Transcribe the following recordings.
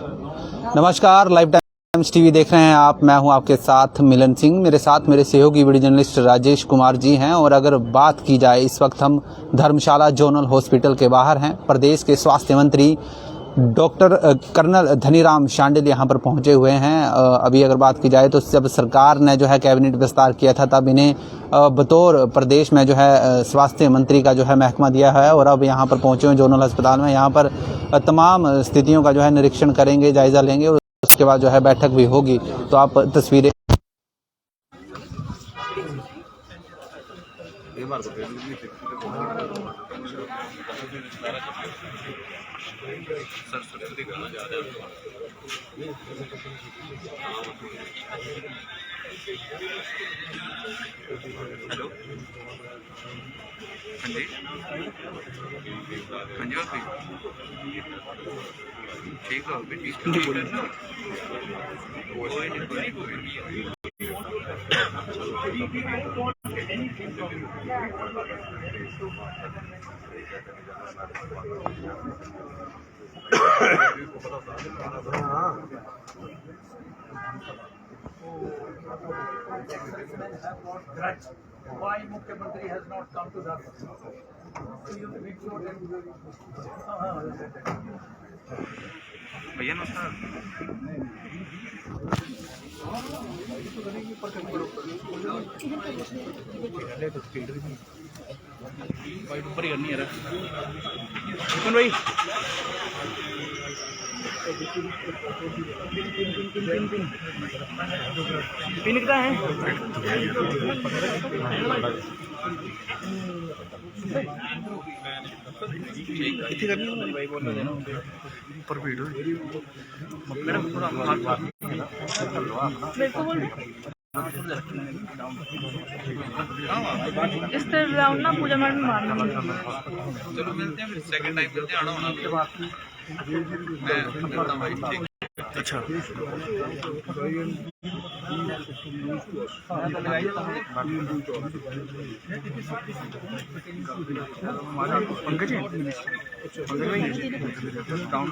नमस्कार, live times TV देख रहे हैं आप। मैं हूं आपके साथ मिलन सिंह। मेरे साथ मेरे सहयोगी वीडियो जर्नलिस्ट राजेश कुमार जी हैं। और अगर बात की जाए, इस वक्त हम धर्मशाला जोनल हॉस्पिटल के बाहर हैं। प्रदेश के स्वास्थ्य मंत्री डॉक्टर कर्नल धनीराम शांडिल यहां पर पहुंचे हुए हैं। अभी अगर बात की जाए तो जब सरकार ने जो है कैबिनेट विस्तार किया था, तब इन्हें बतौर प्रदेश में जो है स्वास्थ्य मंत्री का जो है महकमा दिया है। और अब यहां पर पहुंचे हुए जोनल अस्पताल में, यहां पर तमाम स्थितियों का जो है निरीक्षण करेंगे, जायजा लेंगे और उसके बाद जो है बैठक भी होगी। तो आप तस्वीरें हेलो, हाँ जी, हाँ जी, ठीक है, Why Mukhyamantri has not come to that? So you make sure that भैया नमस्कार। ऊपर ही करनी है भाई। पिन कितना है? भाई बोलना देना ऊपर भीड़ मैडम थोड़ा इस तरह राउंड ना पूजा मैडम मारना। चलो मिलते हैं, फिर सेकंड टाइम मिलते हैं। आना होना मैं करता हूँ भाई, ठीक। अच्छा, पंकज डाउन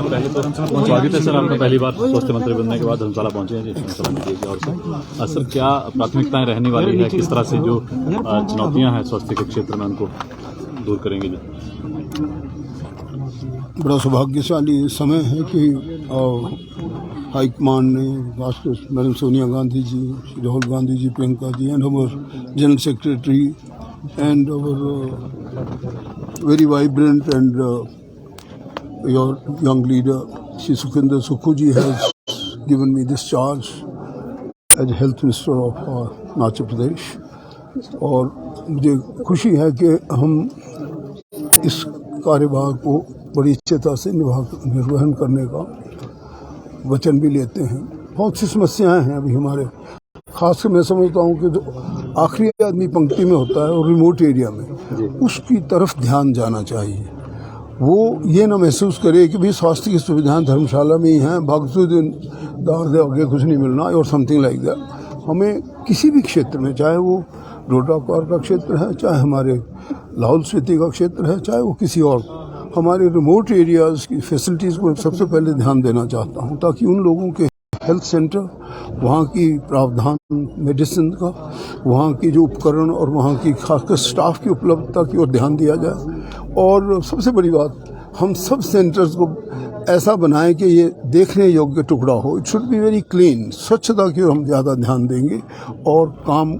पहले तो स्वागत है सर आपका, पहली बार स्वास्थ्य मंत्री बनने के बाद धर्मशाला पहुंचे हैं और सर क्या प्राथमिकताएं रहने वाली है, किस तरह से जो चुनौतियां हैं स्वास्थ्य के क्षेत्र में उनको दूर करेंगे? जी, बड़ा सौभाग्यशाली समय है कि हाईकमान ने राष्ट्रपति madam Sonia Gandhi ji, Rahul Gandhi ji, Priyanka ji and our general secretary and our very vibrant and your young leader, Shri Sukhinder Sukhu ji has given me this charge as Health Minister of Himachal Pradesh. और मुझे खुशी है कि हम इस कार्यभार को बड़ी अच्छता से निर्वहन करने का वचन भी लेते हैं। बहुत सी समस्याएं हैं अभी हमारे, खासकर मैं समझता हूँ कि जो आखिरी आदमी पंक्ति में होता है और रिमोट एरिया में, उसकी तरफ ध्यान जाना चाहिए। वो ये ना महसूस करे कि भाई स्वास्थ्य की सुविधाएं धर्मशाला में ही हैं, बावजूद दार दे आगे कुछ नहीं मिलना और समथिंग लाइक दैट। हमें किसी भी क्षेत्र में, चाहे वो डोडापार का क्षेत्र है, चाहे हमारे लाहौल स्पीति का क्षेत्र है, चाहे वो किसी और, हमारे रिमोट एरियाज़ की फैसिलिटीज़ को सबसे पहले ध्यान देना चाहता हूँ, ताकि उन लोगों के हेल्थ सेंटर, वहाँ की प्रावधान मेडिसिन का, वहाँ की जो उपकरण और वहाँ की खासकर स्टाफ की उपलब्धता की ओर ध्यान दिया जाए। और सबसे बड़ी बात, हम सब सेंटर्स को ऐसा बनाएं कि ये देखने योग्य टुकड़ा हो। It should be very clean. स्वच्छता की ओर हम ज़्यादा ध्यान देंगे और काम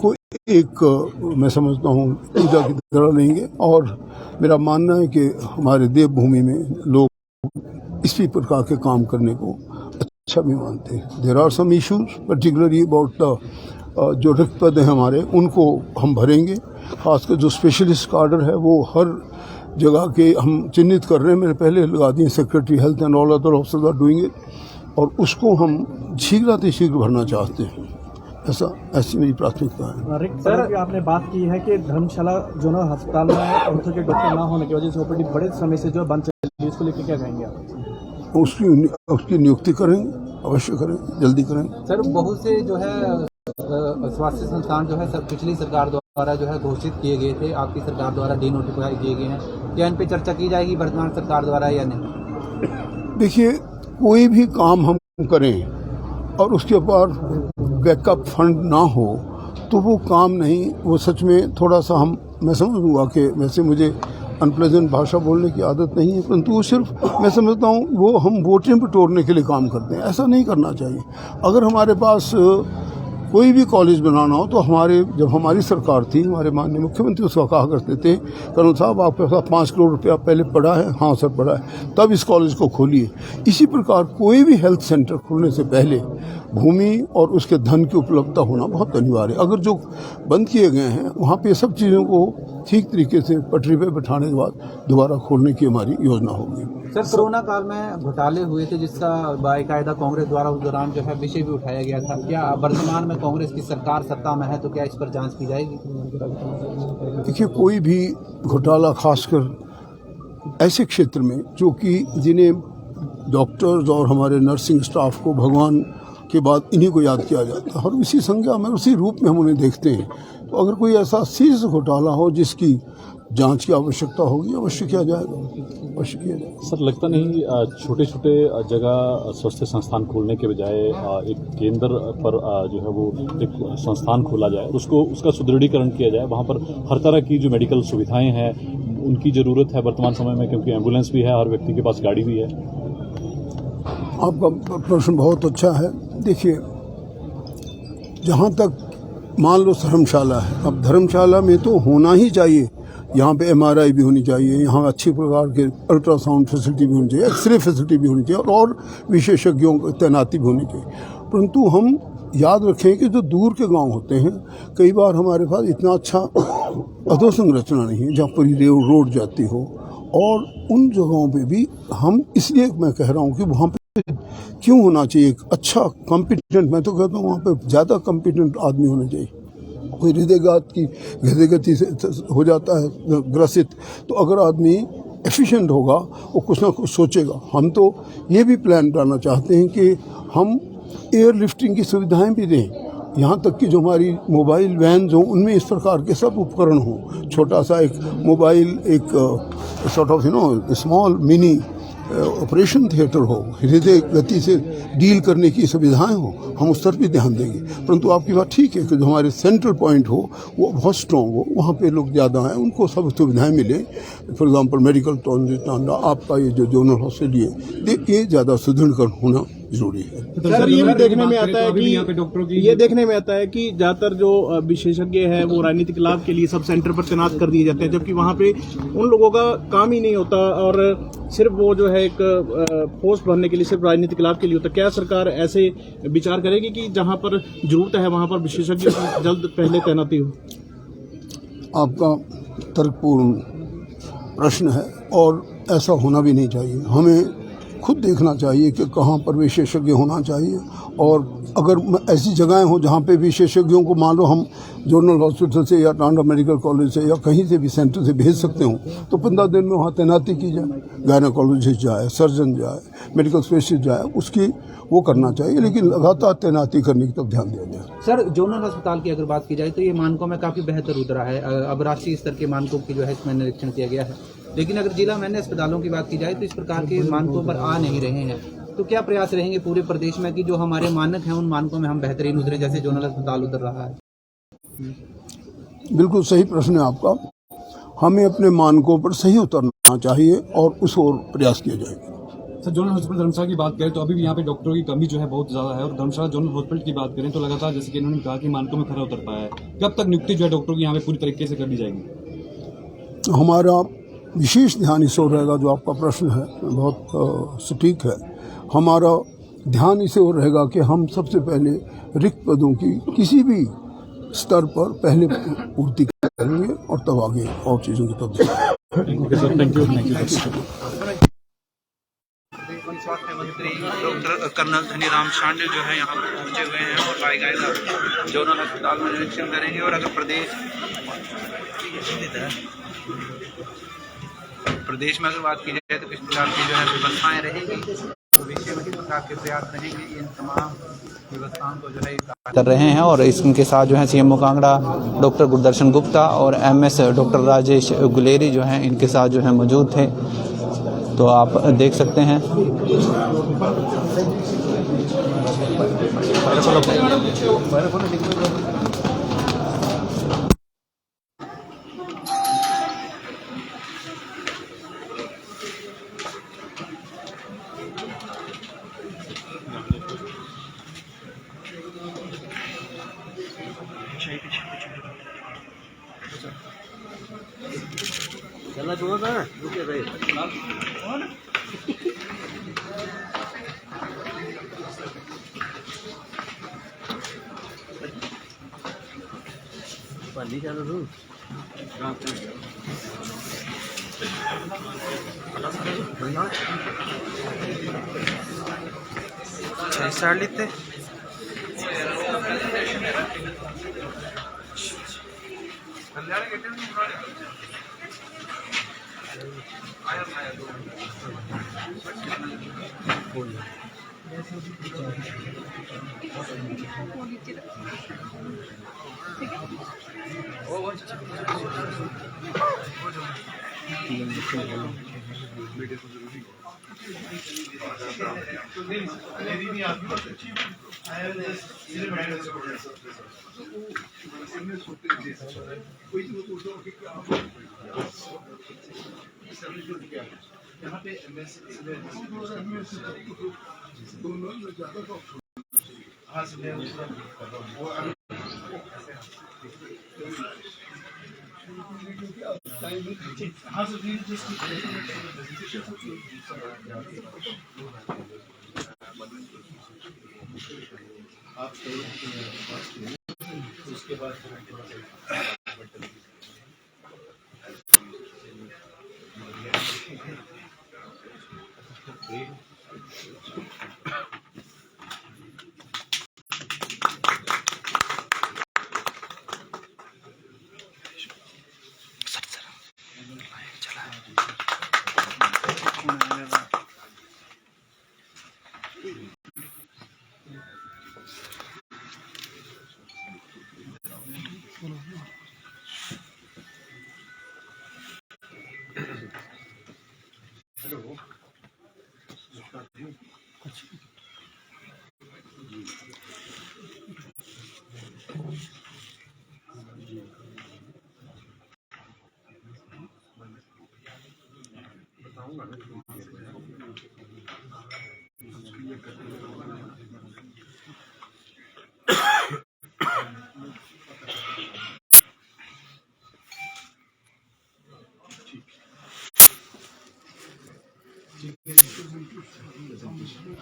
को एक मैं समझता हूँ पूजा की तरह लेंगे। और मेरा मानना है कि हमारे देवभूमि में लोग इसी प्रकार के काम करने को अच्छा भी मानते हैं। There are some issues particularly about जो रिक्त पद हैं हमारे, उनको हम भरेंगे। खासकर जो स्पेशलिस्ट कार्डर है वो हर जगह के हम चिन्हित कर रहे हैं। मैंने पहले लगा दिए, secretary health and all other officers are doing it. और उसको हम शीघ्र भरना चाहते हैं। ऐसी मेरी प्राथमिकता है। रिक्त पदों की आपने बात की है कि धर्मशाला जोनल अस्पताल में ऑर्थो के डॉक्टर ना होने की वजह से ओपीडी बड़े समय से जो बंद चल रही है, इसको लेकर क्या कहेंगे आप? उसकी नियुक्ति करेंगे, अवश्य करें, जल्दी करें। सर बहुत से जो है स्वास्थ्य संस्थान जो है सर पिछली सरकार द्वारा जो है घोषित किए गए थे, आपकी सरकार द्वारा डिनोटिफाई किए गए हैं, क्या इन पे चर्चा की जाएगी वर्तमान सरकार द्वारा या नहीं? देखिए, कोई भी काम हम करें और उसके बाद बैकअप फंड ना हो तो वो काम नहीं, वो सच में थोड़ा सा मैं समझूंगा कि वैसे मुझे अनप्लेजेंट भाषा बोलने की आदत नहीं है, परंतु वो सिर्फ मैं समझता हूँ वो हम वोटें बटोरने के लिए काम करते हैं। ऐसा नहीं करना चाहिए। अगर हमारे पास कोई भी कॉलेज बनाना हो तो जब हमारी सरकार थी, हमारे माननीय मुख्यमंत्री उसका कहा करते थे, कर्नल साहब आपके पास 5 करोड़ रुपया पहले पड़ा है? हाँ सर पड़ा है, तब इस कॉलेज को खोलिए। इसी प्रकार कोई भी हेल्थ सेंटर खोलने से पहले भूमि और उसके धन की उपलब्धता होना बहुत अनिवार्य है। अगर जो बंद किए गए हैं वहाँ पे सब चीज़ों को ठीक तरीके से पटरी पे बैठाने के बाद दोबारा खोलने की हमारी योजना होगी। सर कोरोना काल में घोटाले हुए थे जिसका बाकायदा कांग्रेस द्वारा उस दौरान जो है विषय भी उठाया गया था, क्या वर्तमान में कांग्रेस की सरकार सत्ता में है तो क्या इस पर जांच की जाएगी? देखिए, कोई भी घोटाला खासकर ऐसे क्षेत्र में जो कि जिन्हें डॉक्टर्स और हमारे नर्सिंग स्टाफ को भगवान के बाद इन्हीं को याद किया जाता है और उसी संज्ञा में उसी रूप में हम उन्हें देखते हैं, तो अगर कोई ऐसा सीरियस घोटाला हो जिसकी जांच की आवश्यकता होगी अवश्य किया जाएगा, अवश्य किया जाएगा। सर लगता नहीं छोटे छोटे जगह स्वास्थ्य संस्थान खोलने के बजाय एक केंद्र पर जो है वो एक संस्थान खोला जाए, उसका सुदृढ़ीकरण किया जाए, वहाँ पर हर तरह की जो मेडिकल सुविधाएं हैं उनकी ज़रूरत है वर्तमान समय में, क्योंकि एम्बुलेंस भी है, हर व्यक्ति के पास गाड़ी भी है। आपका प्रश्न बहुत अच्छा है। देखिए, जहाँ तक मान लो धर्मशाला है, अब धर्मशाला में तो होना ही चाहिए, यहाँ पे MRI भी होनी चाहिए, यहाँ अच्छी प्रकार के अल्ट्रासाउंड फैसिलिटी भी होनी चाहिए, एक्सरे फैसिलिटी भी होनी चाहिए और विशेषज्ञों की तैनाती भी होनी चाहिए। परंतु हम याद रखें कि जो दूर के गांव होते हैं, कई बार हमारे पास इतना अच्छा अधोसंरचना नहीं है जहाँ पर रोड जाती हो, और उन जगहों पे भी हम इसलिए मैं कह रहा हूँ कि वहाँ पे क्यों होना चाहिए एक अच्छा कॉम्पिटेंट, मैं तो कहता हूँ वहाँ पे ज़्यादा कॉम्पिटेंट आदमी होना चाहिए। कोई हृदय गति से हो जाता है ग्रसित, तो अगर आदमी एफिशिएंट होगा वो कुछ ना कुछ सोचेगा। हम तो ये भी प्लान बनाना चाहते हैं कि हम एयर लिफ्टिंग की सुविधाएं भी दें, यहाँ तक कि जो हमारी मोबाइल वैन्स हों उनमें इस प्रकार के सब उपकरण हों, छोटा सा एक मोबाइल, एक sort of small mini operation theatre हो, हृदय गति से डील करने की सुविधाएं हो, हम उस पर भी ध्यान देंगे। परंतु आपकी बात ठीक है कि जो हमारे सेंट्रल पॉइंट हो वो बहुत स्ट्रॉन्ग हो, वहाँ पे लोग ज़्यादा हैं, उनको सब सुविधाएं मिले। फॉर एग्जांपल मेडिकल टांडा, आपका ये जो जोनल हॉस्पिटल है ये ज़्यादा सुदृढ़ होना जरूरी है। सर ये भी देखने में आता है कि ज़्यादातर जो विशेषज्ञ हैं वो राजनीतिक लाभ के लिए सब सेंटर पर तैनात कर दिए जाते हैं, जबकि वहाँ पे उन लोगों का काम ही नहीं होता और सिर्फ वो जो है एक पोस्ट भरने के लिए सिर्फ राजनीतिक लाभ के लिए होता है। क्या सरकार ऐसे विचार करेगी कि जहाँ पर जरूरत है वहाँ पर विशेषज्ञ की जल्द पहले तैनाती हो? आपका तर्कपूर्ण प्रश्न है और ऐसा होना भी नहीं चाहिए। हमें खुद देखना चाहिए कि कहाँ पर विशेषज्ञ होना चाहिए, और अगर ऐसी जगहें हों जहाँ पे विशेषज्ञों को मान लो हम जोनल हॉस्पिटल से या टांडा मेडिकल कॉलेज से या कहीं से भी सेंटर से भेज सकते हों तो 15 दिन में वहाँ तैनाती की जाए, गायनेकोलॉजिस्ट जाए, सर्जन जाए, मेडिकल स्पेशलिस्ट जाए, उसकी वो करना चाहिए, लेकिन लगातार तैनाती करने की तरफ ध्यान दिया जाए। सर जोनल अस्पताल की अगर बात की जाए तो ये मानकों में काफ़ी बेहतर उतरा है, अब राष्ट्रीय स्तर के मानकों की जो है इसमें निरीक्षण किया गया है, लेकिन अगर जिला मैंने अस्पतालों की बात की जाए तो इस प्रकार के मानकों पर आ नहीं रहे हैं, तो क्या प्रयास रहेंगे पूरे प्रदेश में कि जो हमारे मानक हैं उन मानकों में हम बेहतरीन उतरे जैसे जोनल अस्पताल उतर रहा है? बिल्कुल सही प्रश्न है आपका। हमें अपने मानकों पर सही उतरना चाहिए और उस ओर प्रयास किया जाएगा। सर जोनल हॉस्पिटल धर्मशाला की बात करें तो अभी भी यहाँ पे डॉक्टरों की कमी जो है बहुत ज़्यादा है, और धर्मशाला जोनल हॉस्पिटल की बात करें तो लगातार जैसे कि इन्होंने कहा कि मानकों में खरा उतरता है, कब तक नियुक्ति जो है डॉक्टरों की यहाँ पे पूरी तरीके से कर दी जाएगी? हमारा विशेष ध्यान इस ओर रहेगा, जो आपका प्रश्न है बहुत सटीक है। हमारा ध्यान इस ओर रहेगा कि हम सबसे पहले रिक्त पदों की किसी भी स्तर पर पहले पूर्ति करेंगे और तब आगे और चीज़ों की तरफ। Thank you. स्वास्थ्य मंत्री डॉक्टर कर्नल धनीराम शांडिल जो है यहाँ पर पहुँचे हुए हैं और बाकायदा जोनल अस्पताल में निरीक्षण करेंगे। और अगर प्रदेश में अगर बात की जाए तो किस प्रकार की जो है व्यवस्थाएं रहेंगी, भविष्य में किस प्रकार के प्रयास रहेंगे, इन तमाम व्यवस्थाओं को जो है कर रहे हैं। और इसके साथ जो है सीएमओ कांगड़ा डॉक्टर गुरदर्शन गुप्ता और एमएस डॉक्टर राजेश गुलेरी जो हैं इनके साथ जो है मौजूद थे, तो आप देख सकते हैं।